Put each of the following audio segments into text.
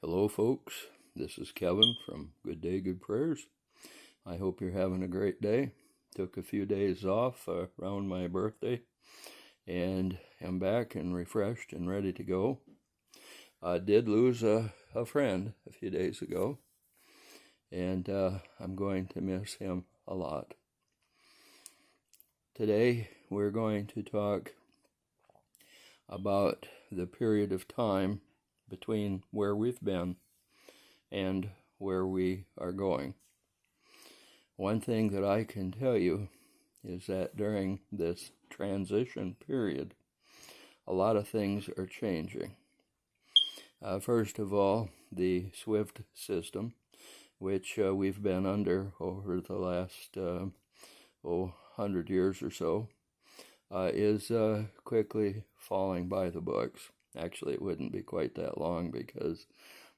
Hello, folks. This is Kevin from Good Day, Good Prayers. I hope you're having a great day. Took a few days off around my birthday and am back and refreshed and ready to go. I did lose a friend a few days ago, and I'm going to miss him a lot. Today, we're going to talk about the period of time between where we've been and where we are going. One thing that I can tell you is that during this transition period, a lot of things are changing. First of all, the SWIFT system, which we've been under over the last 100 years or so, is quickly falling by the books. Actually, it wouldn't be quite that long because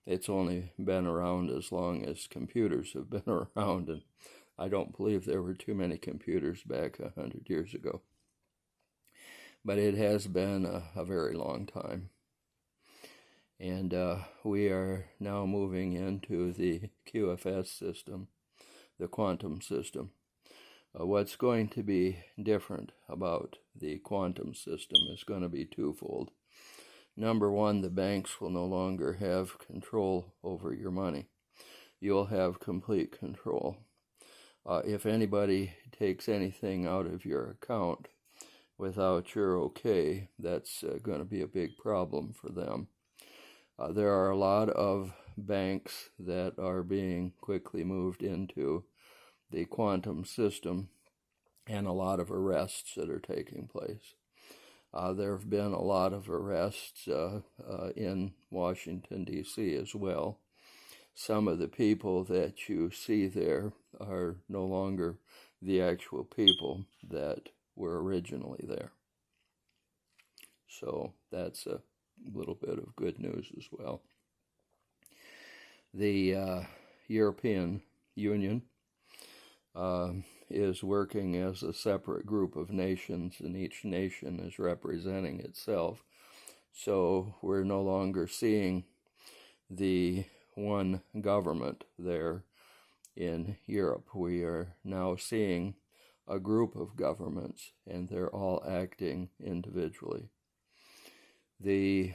it's only been around as long as computers have been around, and I don't believe there were too many computers back 100 years ago. But it has been a very long time. And we are now moving into the QFS system, the quantum system. What's going to be different about the quantum system is going to be twofold. Number one, the banks will no longer have control over your money. You'll have complete control. If anybody takes anything out of your account without your okay, that's going to be a big problem for them. There are a lot of banks that are being quickly moved into the quantum system, and a lot of arrests that are taking place. There have been a lot of arrests in Washington, D.C. as well. Some of the people that you see there are no longer the actual people that were originally there. So that's a little bit of good news as well. The European Union is working as a separate group of nations, and each nation is representing itself. So we're no longer seeing the one government there in Europe. We are now seeing a group of governments, and they're all acting individually. The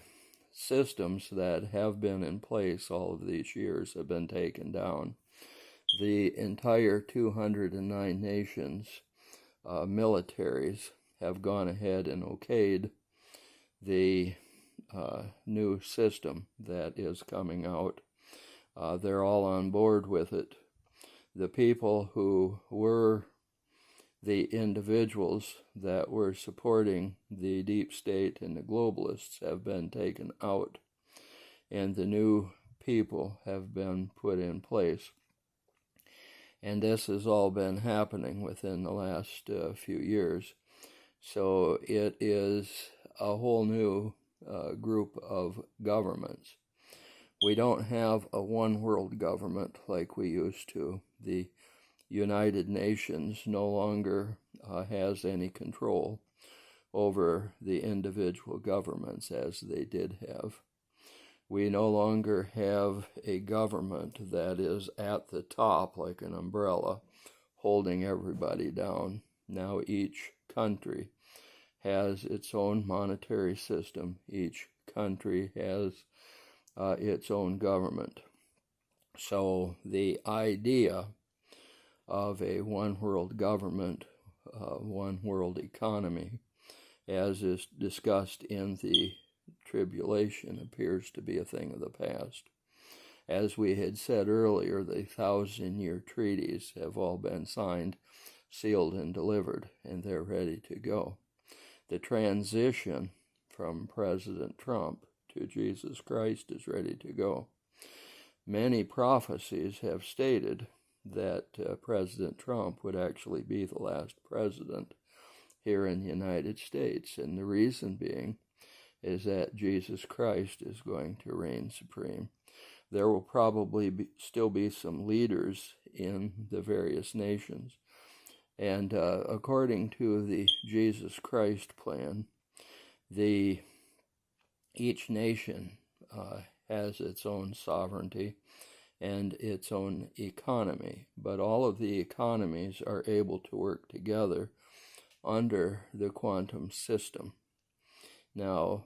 systems that have been in place all of these years have been taken down. The entire 209 nations, militaries, have gone ahead and okayed the new system that is coming out. They're all on board with it. The people who were the individuals that were supporting the deep state and the globalists have been taken out, and the new people have been put in place. And this has all been happening within the last few years. So it is a whole new group of governments. We don't have a one world government like we used to. The United Nations no longer has any control over the individual governments as they did have. We no longer have a government that is at the top like an umbrella holding everybody down. Now each country has its own monetary system. Each country has its own government. So the idea of a one world government, one world economy, as is discussed in the tribulation, appears to be a thing of the past. As we had said earlier, the 1,000-year treaties have all been signed, sealed, and delivered, and they're ready to go. The transition from President Trump to Jesus Christ is ready to go. Many prophecies have stated that President Trump would actually be the last president here in the United States, and the reason being is that Jesus Christ is going to reign supreme. There will probably still be some leaders in the various nations, and according to the Jesus Christ plan, each nation has its own sovereignty and its own economy, but all of the economies are able to work together under the quantum system. Now,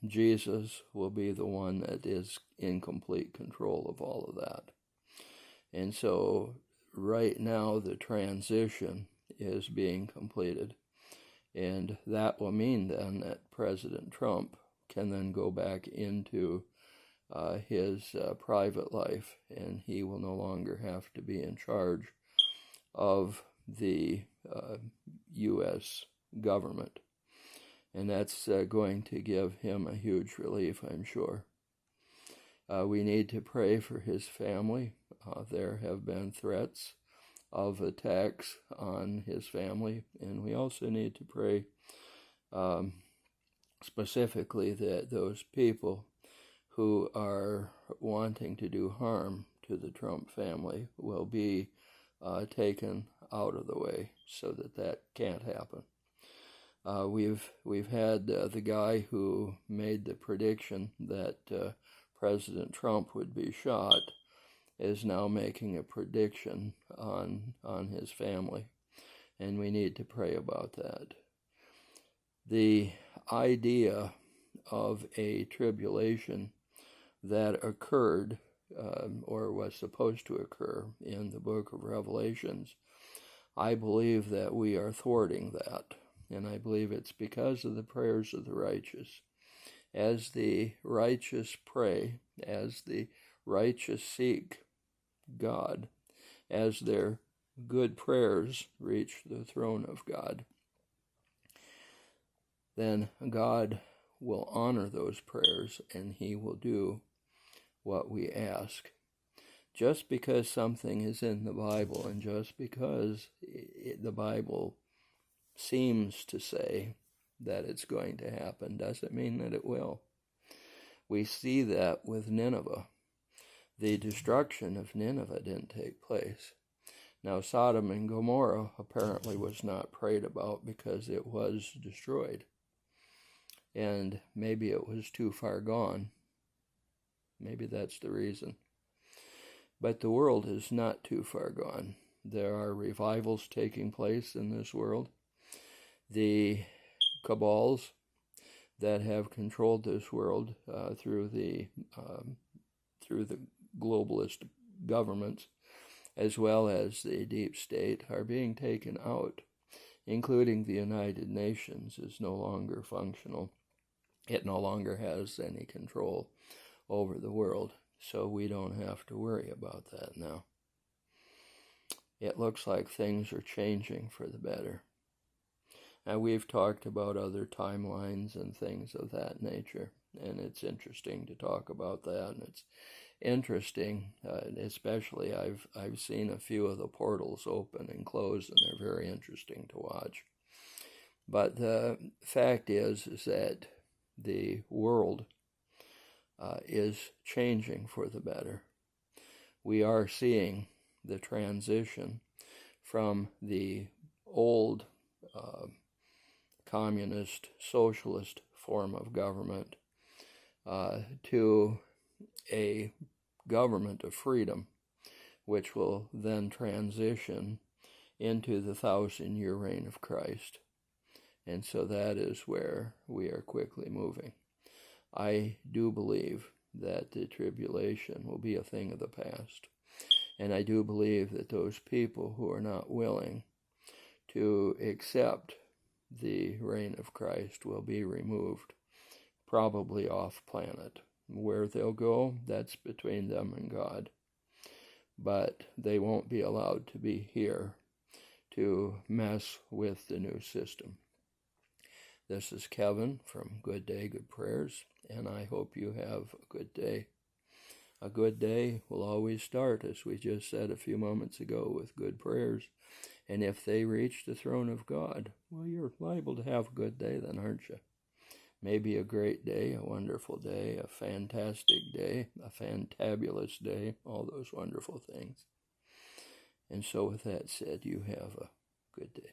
Jesus will be the one that is in complete control of all of that. And so right now the transition is being completed. And that will mean then that President Trump can then go back into his private life, and he will no longer have to be in charge of the U.S. government. And that's going to give him a huge relief, I'm sure. We need to pray for his family. There have been threats of attacks on his family, and we also need to pray specifically that those people who are wanting to do harm to the Trump family will be taken out of the way so that that can't happen. We've had the guy who made the prediction that President Trump would be shot is now making a prediction on his family, and we need to pray about that. The idea of a tribulation that occurred or was supposed to occur in the book of Revelations, I believe that we are thwarting that, and I believe it's because of the prayers of the righteous. As the righteous pray, as the righteous seek God, as their good prayers reach the throne of God, then God will honor those prayers and he will do what we ask. Just because something is in the Bible and just because the Bible seems to say that it's going to happen doesn't mean that it will. We see that with Nineveh. The destruction of Nineveh didn't take place. Now, Sodom and Gomorrah apparently was not prayed about because it was destroyed. And maybe it was too far gone. Maybe that's the reason. But the world is not too far gone. There are revivals taking place in this world. The cabals that have controlled this world through the globalist governments, as well as the deep state, are being taken out, including the United Nations is no longer functional. It no longer has any control over the world, so we don't have to worry about that now. It looks like things are changing for the better. Now, we've talked about other timelines and things of that nature, and it's interesting to talk about that, and it's interesting, especially I've seen a few of the portals open and close, and they're very interesting to watch. But the fact is that the world is changing for the better. We are seeing the transition from the old communist, socialist form of government to a government of freedom, which will then transition into the 1,000-year reign of Christ. And so that is where we are quickly moving. I do believe that the tribulation will be a thing of the past. And I do believe that those people who are not willing to accept the reign of Christ will be removed, probably off planet. Where they'll go, that's between them and God. But they won't be allowed to be here to mess with the new system. This is Kevin from Good Day, Good Prayers, and I hope you have a good day. A good day will always start, as we just said a few moments ago, with good prayers. And if they reach the throne of God, well, you're liable to have a good day then, aren't you? Maybe a great day, a wonderful day, a fantastic day, a fantabulous day, all those wonderful things. And so with that said, you have a good day.